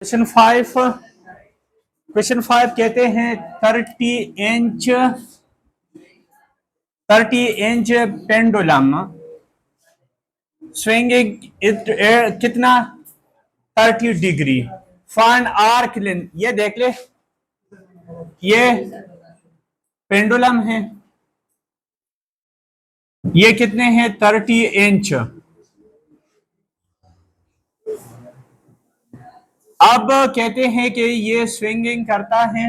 Question 5 कहते हैं 30 inch pendulum swinging कितना 30 डिग्री फाइंड आर्क लेंथ। ये देख ले, ये पेंडुलम है, ये कितने हैं 30 इंच। अब कहते हैं कि ये स्विंगिंग करता है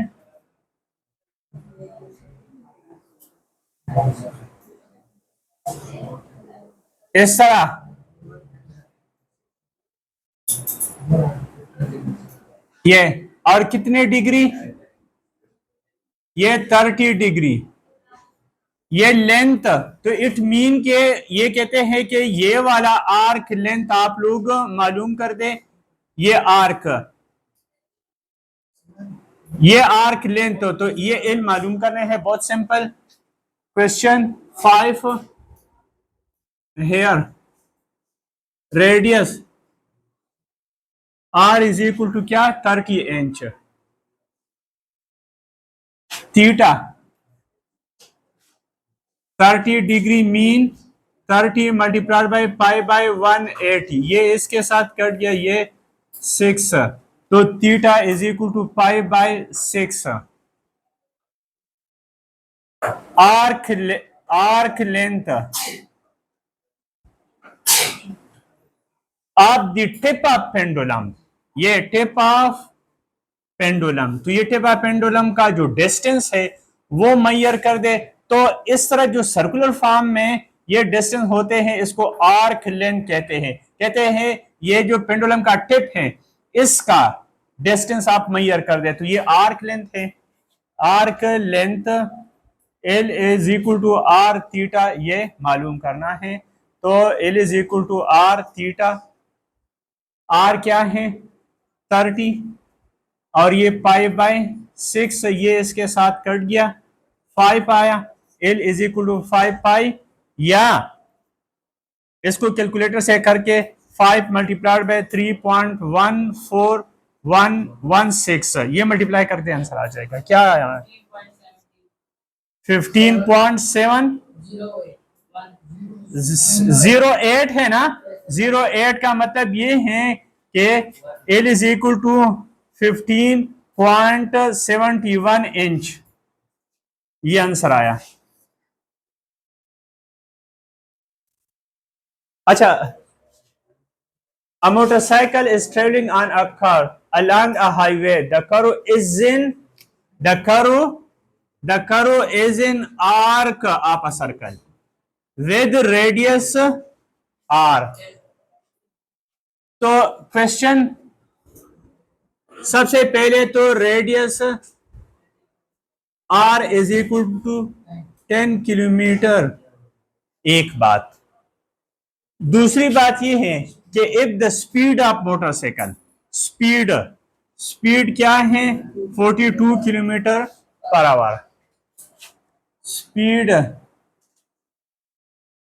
इस तरह, ये और कितने डिग्री, ये 30 डिग्री। ये लेंथ, तो इट मीन के ये कहते हैं कि ये वाला आर्क लेंथ आप लोग मालूम कर दे। ये आर्क लेंथ, तो ये इल्म मालूम करने हैं, बहुत simple. Question 5 here radius R is equal to क्या 30 inch, theta 30 degree mean 30 multiplied by pi by 180, ये इसके साथ कट गया, ये 6, तो theta is equal to pi by 6। Arc length of the tip of pendulum, ये टिप ऑफ पेंडुलम, तो ये टिप ऑफ पेंडुलम का जो डिस्टेंस है वो मेजर कर दे। तो इस तरह जो सर्कुलर फॉर्म में ये डिस्टेंस होते हैं इसको आर्क लेंथ कहते हैं ये जो पेंडुलम का टिप है इसका डिस्टेंस आप मेजर कर दे, तो ये आर्क लेंथ है। Arc length L is equal to R theta, ये मालूम करना है। तो L is equal to R theta, R क्या है 30 और ये पाई बाई 6, ये इसके साथ कट गया, 5 आया। एल इज इक्वल टू 5 पाई, या इसको कैलकुलेटर से करके 5 मल्टीप्लाइड बाई 3.14116, ये मल्टीप्लाई करते आंसर आ जाएगा। क्या आया 15.708 है ना। 08 का मतलब ये है कि L is equal to 15.71 inch, ये आंसर आया। अच्छा, a motorcycle is traveling on a car along a highway. The car is in arc of a circle with radius r. तो क्वेश्चन सबसे पहले तो radius r is equal to 10 kilometre, एक बात। दूसरी बात यह है कि if the speed of motorcycle, speed क्या है 42 kilometre per hour, speed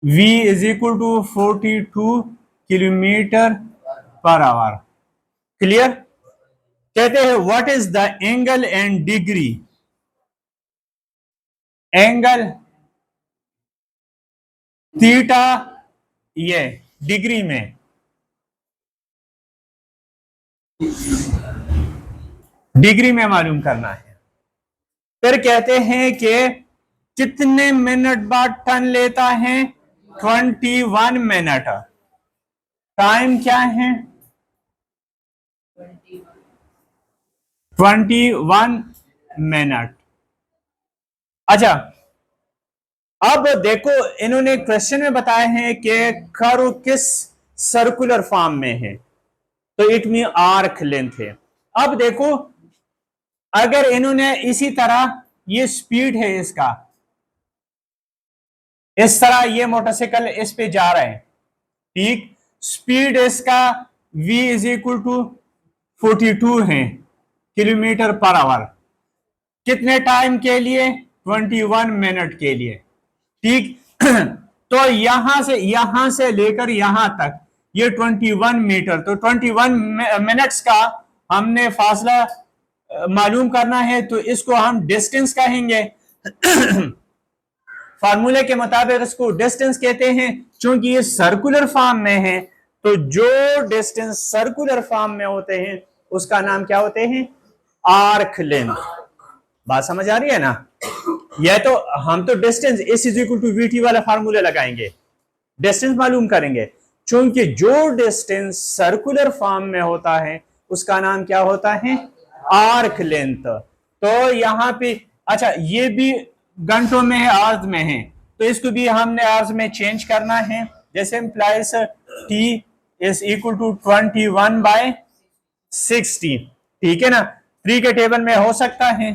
v is equal to 42 kilometre per hour. Clear. कहते हैं what is the angle and degree, angle theta, ये डिग्री में, मालूम करना है। फिर कहते हैं कि कितने मिनट बाद टर्न लेता है 21 मिनट, टाइम क्या है 21 मिनट। अच्छा, अब देखो इन्होंने क्वेश्चन में बताया है कि कर्व किस सर्कुलर फॉर्म में है, तो इट मीन आर्क लेंथ है। अब देखो अगर इन्होंने इसी तरह, ये स्पीड है इसका, इस तरह ये मोटरसाइकिल इस पे जा रहा है, ठीक, स्पीड इसका v इज इक्वल टू 42 है किलोमीटर पर आवर, कितने टाइम के लिए 21 मिनट के लिए, ठीक। तो यहां से लेकर यहां तक ये 21 मीटर, तो 21 मिनट्स का हमने फासला मालूम करना है तो इसको हम डिस्टेंस कहेंगे। फार्मूले के मुताबिक इसको डिस्टेंस कहते हैं। चूंकि ये सर्कुलर फॉर्म में है तो जो डिस्टेंस सर्कुलर फॉर्म में होते हैं उसका नाम क्या होते हैं? Arc length. बात समझ आ रही है ना? यह तो हम तो distance S is equal to V T वाला फार्मूला लगाएंगे, डिस्टेंस मालूम करेंगे। चूंकि जो डिस्टेंस सर्कुलर फॉर्म में होता है उसका नाम क्या होता है? Arc length. तो यहां पे अच्छा ये भी घंटों में है, आवर्स में है, तो इसको भी हमने आवर्स में चेंज करना है। जैसे implies T is equal to 21/60, ठीक है ना? 3 के टेबल में हो सकता है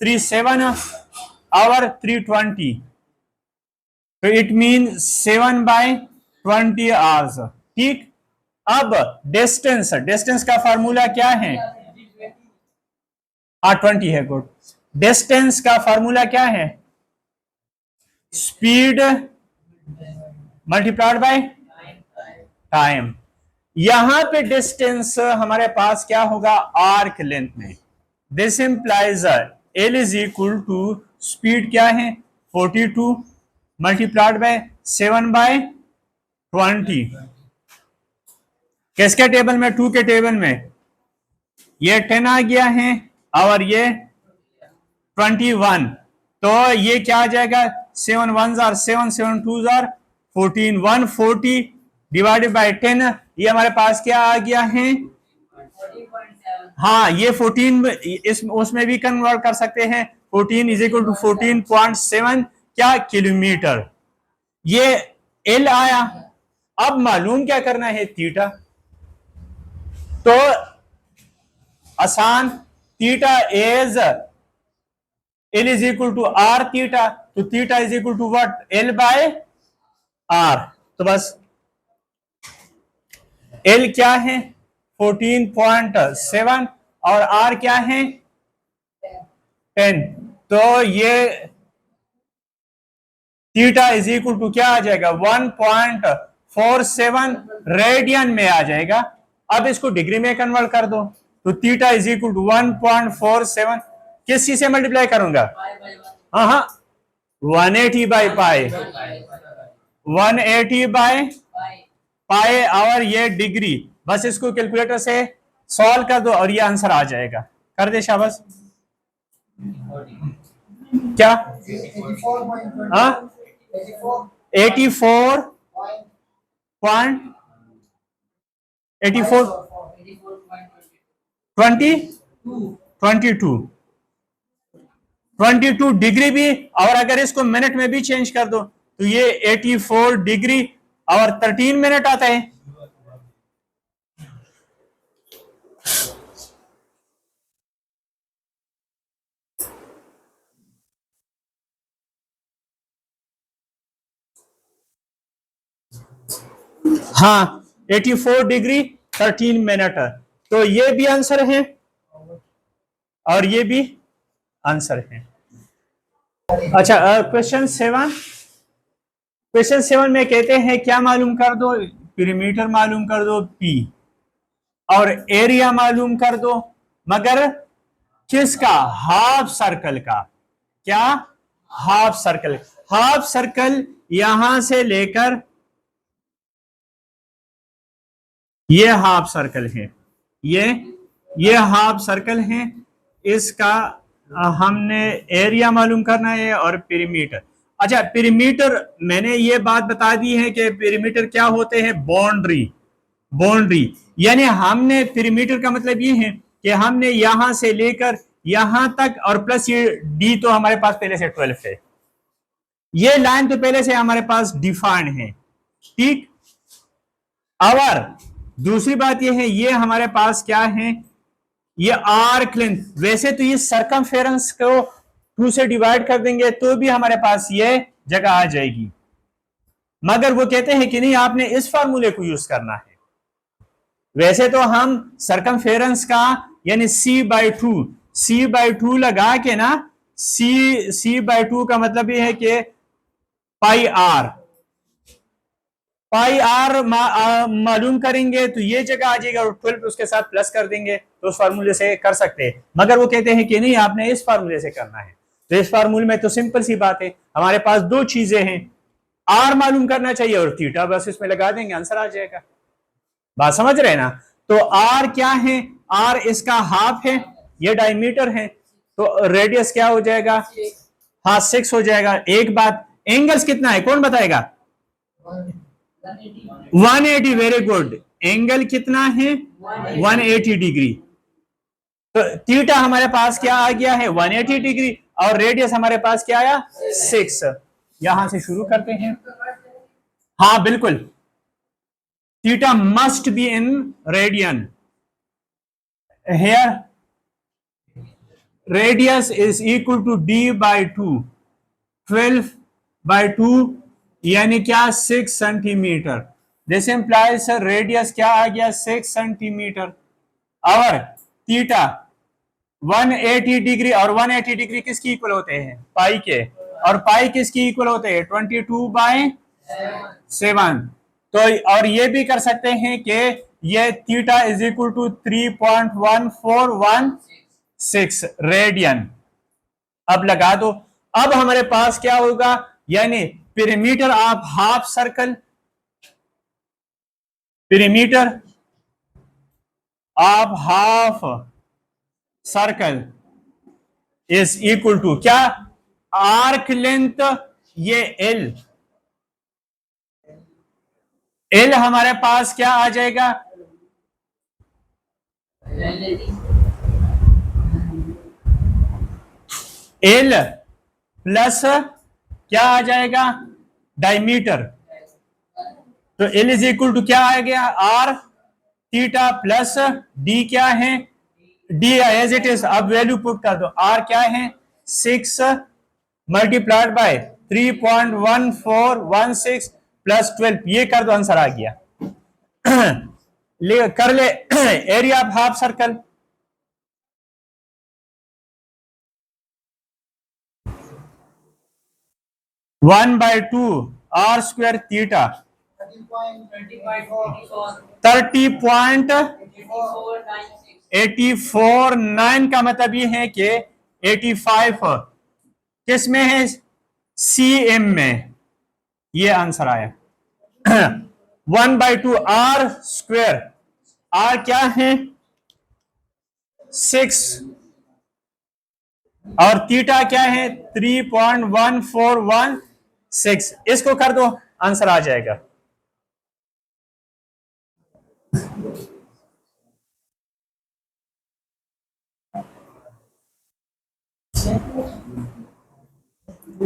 3 7 आवर 320, तो इट मीन 7/20 आवर्स, ठीक। अब डिस्टेंस, डिस्टेंस का फार्मूला क्या है? 20 है, गुड। डिस्टेंस का फार्मूला क्या है? Speed multiplied by time. यहां पे डिस्टेंस हमारे पास क्या होगा? आर्क लेंथ में। This implies L is equal to speed क्या है? 42 मल्टीप्लाइड बाय 7/20। किसके टेबल में? 2 के टेबल में। ये 10 आ गया है और ये 21, तो ये क्या आ जाएगा? 7 1 7 7 2 14, 140 डिवाइडेड बाय 10, ये हमारे पास क्या आ गया है? हाँ, ये 14 इस उसमें भी कन्वर्ट कर सकते हैं। 14 इज इक्वल टू 14.7 क्या? किलोमीटर। ये एल आया। अब मालूम क्या करना है? थीटा। तो आसान, theta is L is equal to R theta, तो theta is equal to what? L by R. तो बस एल क्या है? 14.7 और आर क्या है? 10। तो ये थीटा इज इक्वल टू क्या आ जाएगा? 1.47 रेडियन में आ जाएगा। अब इसको डिग्री में कन्वर्ट कर दो, तो थीटा इज इक्वल टू 1.47 किस चीज से मल्टीप्लाई करूंगा? हाँ हाँ, 180 बाई पाई, 180 बाय पाई और ये डिग्री। बस इसको कैलकुलेटर से सॉल्व कर दो और ये आंसर आ जाएगा। कर दे शाबाश। क्या? हाँ, 22 डिग्री भी, और अगर इसको मिनट में भी चेंज कर दो तो ये 84 डिग्री और 13 मिनट आता है। हाँ, 84 डिग्री 13 मिनट, तो ये भी आंसर है और ये भी आंसर है। अच्छा, क्वेश्चन 7, क्वेश्चन 7 में कहते हैं क्या मालूम कर दो? पेरीमीटर मालूम कर दो P और एरिया मालूम कर दो, मगर किसका? हाफ सर्कल का। क्या? Half circle. हाफ सर्कल यहां से लेकर ये हाफ सर्कल है, ये हाफ सर्कल है, इसका हमने एरिया मालूम करना है और पेरीमीटर। अच्छा, पेरीमीटर मैंने ये बात बता दी है कि पेरीमीटर क्या होते हैं? बाउंड्री। बाउंड्री यानी हमने पेरीमीटर का मतलब ये है कि हमने यहां से लेकर यहां तक और प्लस ये डी तो हमारे पास पहले से 12 है, ये लाइन तो पहले से हमारे पास डिफाइंड है, ठीक। और दूसरी बात ये है, ये हमारे पास क्या है? ये आर्क लेंथ। वैसे तो ये सरकमफेरेंस को 2 से डिवाइड कर देंगे तो भी हमारे पास ये जगह आ जाएगी, मगर वो कहते हैं कि नहीं, आपने इस फार्मूले को यूज करना है। वैसे तो हम सरकमफेरेंस का यानी c/2 लगा के ना, c/2 का मतलब ये है कि पाई आर मालूम करेंगे तो ये जगह आ जाएगा और 12 उसके साथ प्लस कर देंगे तो उस फार्मूले से कर सकते हैं, मगर वो कहते हैं कि नहीं आपने इस फार्मूले से करना है। तो इस फार्मूले में तो सिंपल सी बात है, हमारे पास दो चीजें हैं, आर मालूम करना चाहिए और थीटा, बस इसमें लगा देंगे आंसर आ जाएगा। बात समझ रहे हैं ना? तो आर क्या है, आर इसका हाफ है, ये डायमीटर है, तो रेडियस क्या हो जाएगा, हाँ 6 हो जाएगा। एक बात, एंगल्स कितना है कौन बताएगा? 180, वेरी गुड। एंगल कितना है? 180 डिग्री। तो थीटा हमारे पास क्या आ गया है? 180 डिग्री, और रेडियस हमारे पास क्या आया? 6। यहां से शुरू करते हैं। हाँ बिल्कुल, theta must be in radian. Here radius is equal to d by 2, 12/2 यानी क्या? 6 सेंटीमीटर। दिस इंप्लाइज रेडियस क्या आ गया? 6 सेंटीमीटर। और थीटा 180 डिग्री, और 180 डिग्री किसकी इक्वल होते हैं? पाई के। और पाई किसकी इक्वल होते हैं? 22/7। तो और ये भी कर सकते हैं कि ये theta is equal to 3.1416 radian. अब लगा दो। अब हमारे पास क्या होगा, यानी perimeter of half circle, perimeter of half circle is equal to क्या? आर्क लेंथ, ये एल, एल हमारे पास क्या आ जाएगा? एल प्लस क्या आ जाएगा? डायमीटर। तो एल इज इक्वल टू क्या आ गया? आर थीटा प्लस डी क्या है? डी एज इट इज, अब वैल्यू पुट कर दो। आर क्या है? 6 मल्टीप्लाइड बाय 3.1416 प्लस 12, ये कर दो, आंसर आ गया। ले कर ले area of half circle, one by two R square theta 30.8496 का मतलब ये है कि 85 किस में है? सी एम में। ये आंसर आया। 1/2 आर स्क्वायर, आर क्या है? 6, और थीटा क्या है? 3.1416। इसको कर दो, आंसर आ जाएगा।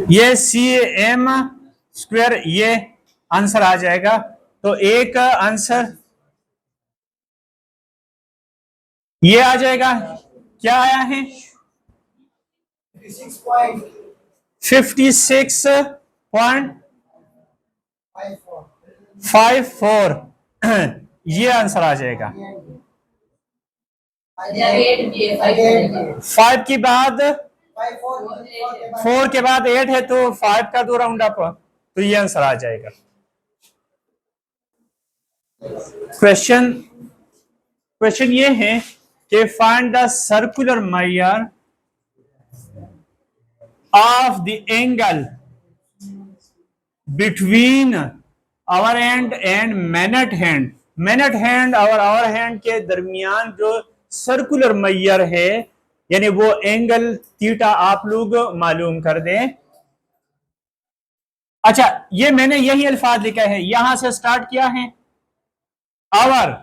ये सी एम स्क्वायर, ये आंसर आ जाएगा। तो एक आंसर ये आ जाएगा। क्या आया है? 56.54 ये आंसर आ जाएगा। 5 के बाद 4 के बाद 8 है, तो 5 का 2 राउंड अप, तो ये आंसर आ जाएगा। क्वेश्चन ये है कि find the circular measure of the angle between hour hand and minute hand. Minute hand और आवर हैंड के दरमियान जो सर्कुलर मेजर है, यानी वो एंगल थीटा आप लोग मालूम कर दें। अच्छा, ये मैंने यही अल्फाज लिखा है, यहां से स्टार्ट किया है आवर,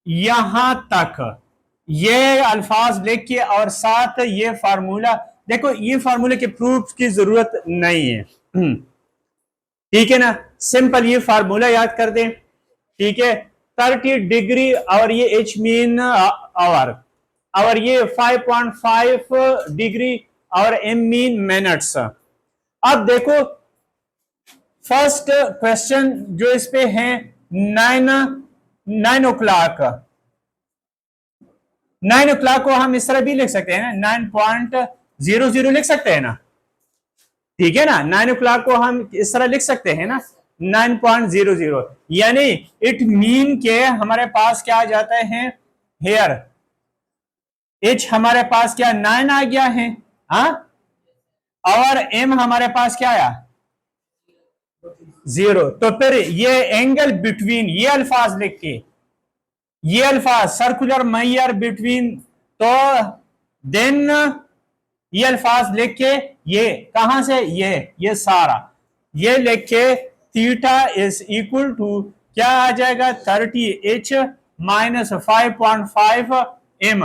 यहां तक ये अल्फाज लिख के और साथ ये फार्मूला। देखो, ये फार्मूले के प्रूफ की जरूरत नहीं है, ठीक है ना? सिंपल ये फार्मूला याद कर दें, ठीक है? 30 डिग्री और ये एच मीन आवर, और ये 5.5 डिग्री और एम मीन मिनट्स। अब देखो फर्स्ट क्वेश्चन जो इस पे है 9 o'clock, 9 o'clock को हम इस तरह भी लिख सकते हैं ना, 9.00 लिख सकते हैं ना, ठीक है ना? 9 o'clock को हम इस तरह लिख सकते हैं ना, 9.00, यानी इट मीन के हमारे पास क्या आ जाता है हेयर एच हमारे पास क्या 9 आ गया है, हाँ, और एम हमारे पास क्या आया 0। तो फिर ये एंगल बिटवीन, ये अल्फाज लिख के, ये अल्फाज सर्कुलर मैयर बिटवीन, तो देन ये अल्फाज लिख के, ये कहां से, ये सारा ये लिख के, थीटा इज इक्वल टू क्या आ जाएगा 30h माइनस 5.5 एम।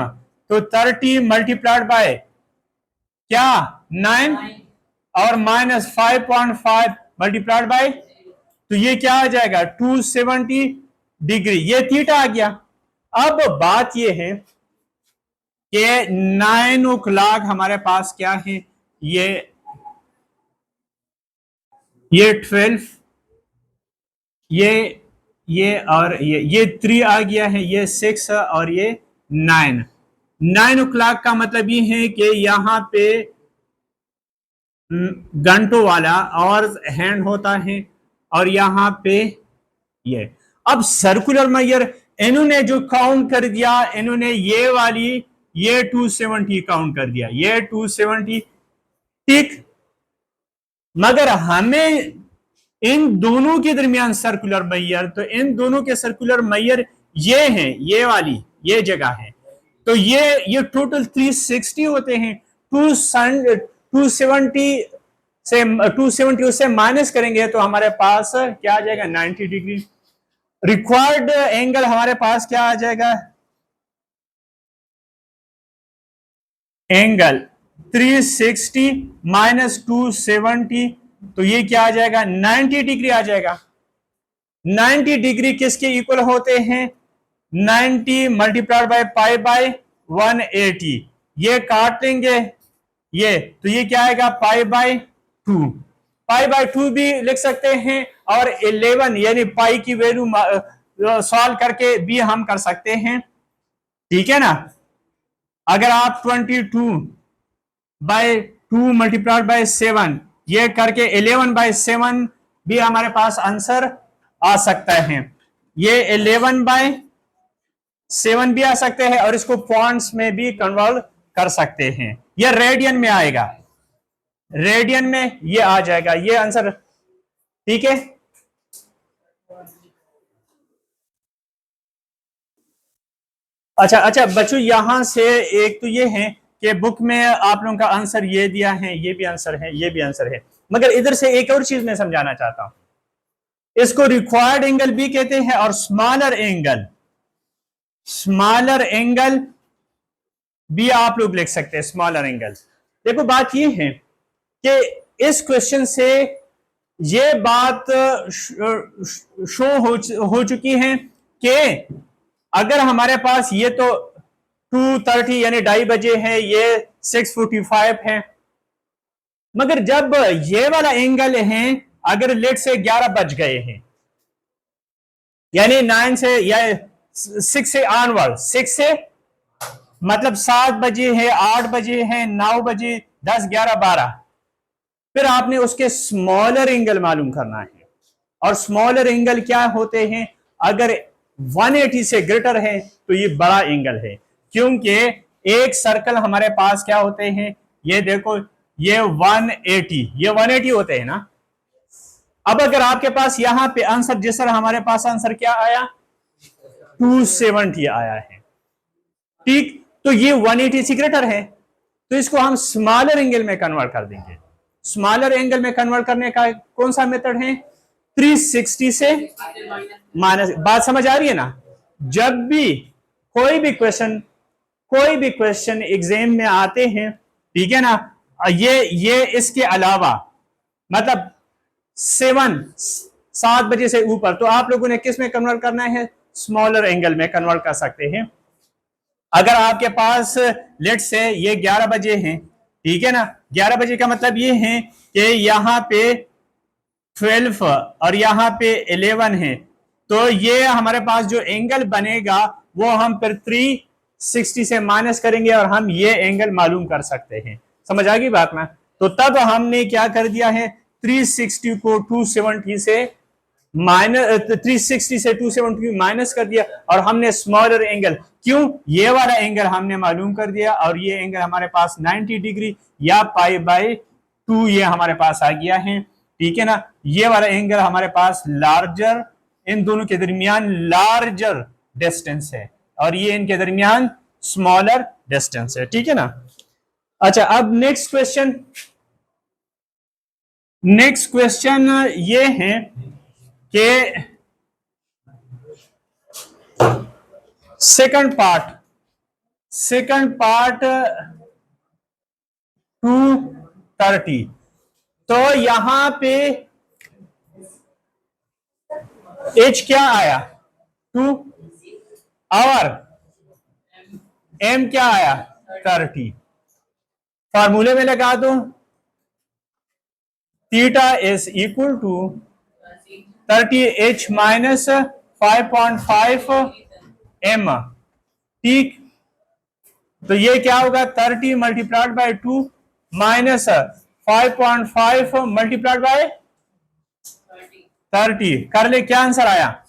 तो 30 मल्टीप्लाइड बाय क्या 9 और माइनस 5.5 मल्टीप्लाइड बाय, तो ये क्या आ जाएगा 270 डिग्री, ये थीटा आ गया। अब बात ये है कि 9 o'clock हमारे पास क्या है, ये 12, ये और ये 3 आ गया है, ये 6 और ये 9। 9 o'clock का मतलब ये है कि यहाँ पे घंटों वाला और हैंड होता है, और यहाँ पे ये। अब सर्कुलर मैयर इन्होंने जो काउंट कर दिया, इन्होंने ये वाली ये 270 काउंट कर दिया, ये 270, ठीक। मगर हमें इन दोनों के दरमियान सर्कुलर मैयर, तो इन दोनों के सर्कुलर मैयर ये हैं, ये वाली ये जगह है, तो ये टोटल 360 होते हैं। 270 से 270 उससे माइनस करेंगे तो हमारे पास क्या आ जाएगा 90 डिग्री। रिक्वायर्ड एंगल हमारे पास क्या आ जाएगा, एंगल 360 माइनस 270, तो ये क्या आ जाएगा 90 डिग्री आ जाएगा। 90 डिग्री किसके इक्वल होते हैं, 90 मल्टीप्लाइड बाय पाई बाय 180, ये काट लेंगे ये, तो ये क्या आएगा पाई बाय 2, पाई बाय 2 भी लिख सकते हैं, और 11 यानी पाई की वैल्यू सॉल्व करके भी हम कर सकते हैं, ठीक है ना। अगर आप 22 बाय 2 मल्टीप्लाइड बाय 7 ये करके 11 बाय 7 भी हमारे पास आंसर आ सकता है, ये 11 बाय 7 भी आ सकते हैं, और इसको पॉइंट्स में भी कन्वर्ट कर सकते हैं। ये रेडियन में आएगा, रेडियन में ये आ जाएगा ये आंसर, ठीक है। अच्छा बच्चों, यहां से एक तो ये है कि बुक में आप लोगों का आंसर ये दिया है, ये भी आंसर है, ये भी आंसर है, मगर इधर से एक और चीज मैं समझाना चाहता हूं, इसको रिक्वायर्ड एंगल भी कहते हैं और स्मॉलर एंगल भी आप लोग लिख सकते हैं, स्मॉलर एंगल। देखो बात ये है कि इस क्वेश्चन से ये बात शो हो चुकी है कि अगर हमारे पास ये तो 2:30 यानी 2:30 बजे है, ये 6:45 है, मगर जब ये वाला एंगल है, अगर लेट से 11 बज गए हैं, यानी 9 से या 6 से ऑनवर्ड, 6 से मतलब 7 बजे है, 8 बजे है, 9 बजे, 10, 11, 12, फिर आपने उसके स्मॉलर एंगल मालूम करना है। और स्मॉलर एंगल क्या होते हैं, अगर 180 से ग्रेटर है तो ये बड़ा एंगल है, क्योंकि एक सर्कल हमारे पास क्या होते हैं, ये देखो ये 180 होते हैं ना। अब अगर आपके पास यहां पे आंसर, जिस तरह हमारे पास आंसर क्या आया 270 आया है, ठीक, तो ये 180 से ग्रेटर है, तो इसको हम स्मॉलर एंगल में कन्वर्ट कर देंगे। स्मॉलर एंगल में कन्वर्ट करने का कौन सा मेथड है, 360 से माइनस। बात समझ आ रही है ना। जब भी कोई भी क्वेश्चन एग्जाम में आते हैं, ठीक है ना, ये इसके अलावा मतलब 7 बजे से ऊपर, तो आप लोगों ने किस में कन्वर्ट करना है, स्मॉलर एंगल में कन्वर्ट कर सकते हैं। अगर आपके पास लेट से ये 11 बजे हैं, ठीक है ना, 11 बजे का मतलब ये है कि यहां पे 12 और यहां पे 11 है, तो ये हमारे पास जो एंगल बनेगा वो हम फिर 360 से माइनस करेंगे और हम ये एंगल मालूम कर सकते हैं। समझ आ गई बात ना। तो तब हमने क्या कर दिया है, 360 को 270 से माइनस 360 से 270 माइनस कर दिया और हमने स्मॉलर एंगल, क्यों, ये वाला एंगल हमने मालूम कर दिया और ये एंगल हमारे पास 90 डिग्री या पाई बाय 2 ये हमारे पास आ गया है, ठीक है ना। ये वाला एंगल हमारे पास लार्जर, इन दोनों के दरमियान लार्जर डिस्टेंस है और ये इनके दरमियान स्मॉलर डिस्टेंस है, ठीक है ना। अच्छा, अब नेक्स्ट क्वेश्चन ये है कि सेकंड पार्ट 230, तो यहां पे एच क्या आया 2 और एम क्या आया 30, फार्मूले में लगा दो, theta is equal to 30h minus 5.5 M, ठीक। तो ये क्या होगा 30 multiplied by 2 minus 5.5 multiplied by 30, कर ले, क्या आंसर आया,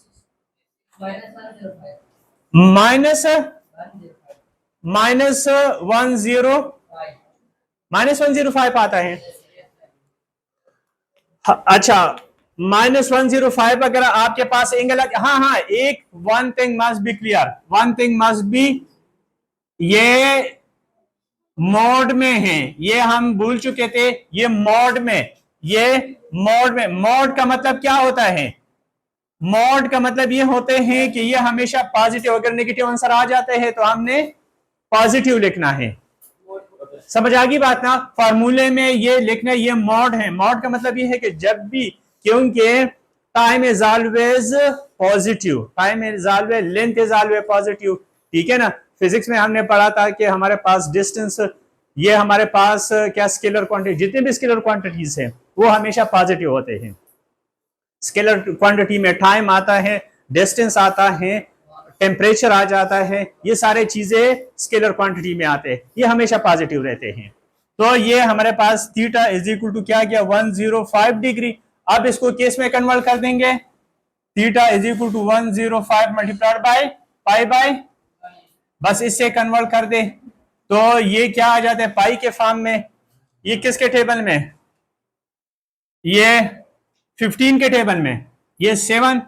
माइनस 105 आता है। अच्छा, -105 अगर आपके पास एंगल, हाँ, एक one thing must be clear, ये मोड में है, ये हम भूल चुके थे, ये मोड में, मोड का मतलब क्या होता है, मोड का मतलब ये होते हैं कि ये हमेशा पॉजिटिव, अगर नेगेटिव आंसर आ जाते हैं तो हमने पॉजिटिव लिखना है, समझ आ गई बात ना। फॉर्मूले में ये लिखना, ये मॉड है, मॉड का मतलब ये है कि जब भी, क्योंकि time is always positive, length is always positive, ठीक है ना। फिजिक्स में हमने पढ़ा था कि हमारे पास डिस्टेंस, ये हमारे पास क्या स्केलर क्वांटिटी, जितने भी स्केलर क्वांटिटीज हैं वो हमेशा पॉजिटिव होते हैं। स्केलर क्वांटिटी में टाइम आता है, डिस्टेंस आता है, टेम्परेचर आ जाता है, ये सारे चीजें स्केलर क्वांटिटी में आते हैं, ये हमेशा पॉजिटिव रहते हैं। तो ये हमारे पास थीटा इज इक्वल टू क्या गया 105 डिग्री। अब इसको केस में कन्वर्ट कर देंगे, theta is equal to 105 multiplied by pi by, बस इससे कन्वर्ट कर दे तो ये क्या आ जाता है पाई के फॉर्म में। ये किसके टेबल में, ये 15 के टेबल में, ये 7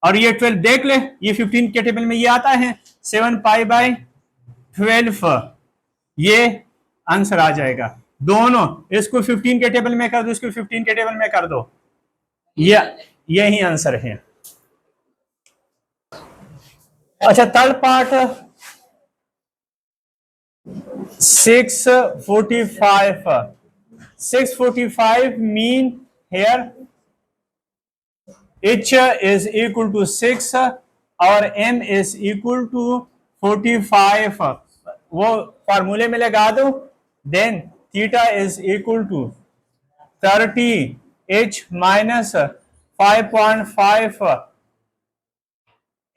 और ये 12, देख ले, ये 15 के टेबल में ये आता है 7 पाई बाय 12, ये आंसर आ जाएगा। दोनों, इसको 15 के टेबल में कर दो, इसको 15 के टेबल में कर दो, ये यही आंसर है। अच्छा, third part 645 mean here h is equal to 6 और m is equal to 45, वो फार्मूले में लगा दो, then theta is equal to 30h minus 5.5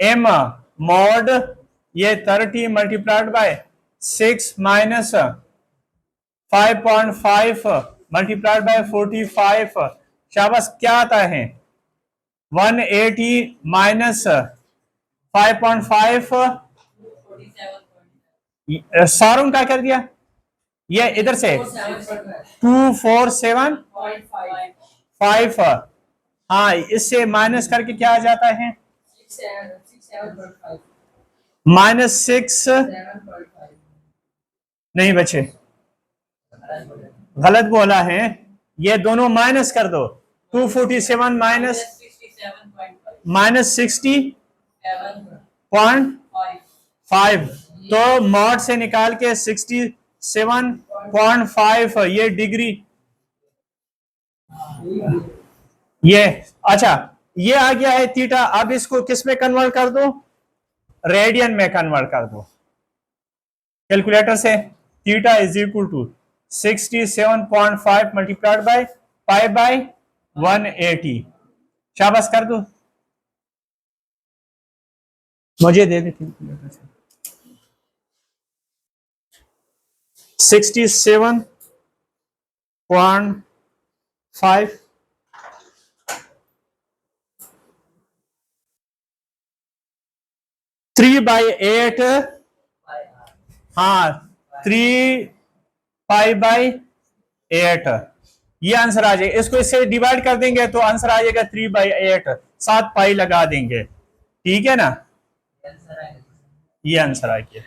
m mod, ये 30 multiplied by 6 minus 5.5 multiplied by 45, शाबाश, क्या आता है 180 माइनस 5.5, सारों का कर दिया, ये इधर से 2475, हाँ, इससे माइनस करके क्या आ जाता है -6, नहीं बच्चे गलत बोला है, ये दोनों माइनस कर दो, 247 माइनस 60.5, तो मॉड से निकाल के 67.5 ये डिग्री, ये अच्छा, ये आ गया है थीटा। अब इसको किस में कन्वर्ट कर दो, रेडियन में कन्वर्ट कर दो कैलकुलेटर से। Theta is equal to 67.5 multiplied by pi by 180, शाबाश कर दो, मुझे दे दे 67.5 3/8, हाँ 3π/8, ये आंसर आ जाएगा। इसको इससे डिवाइड कर देंगे तो आंसर आ जाएगा 3/8, 7 पाई लगा देंगे, ठीक है ना, ये आंसर आ गया।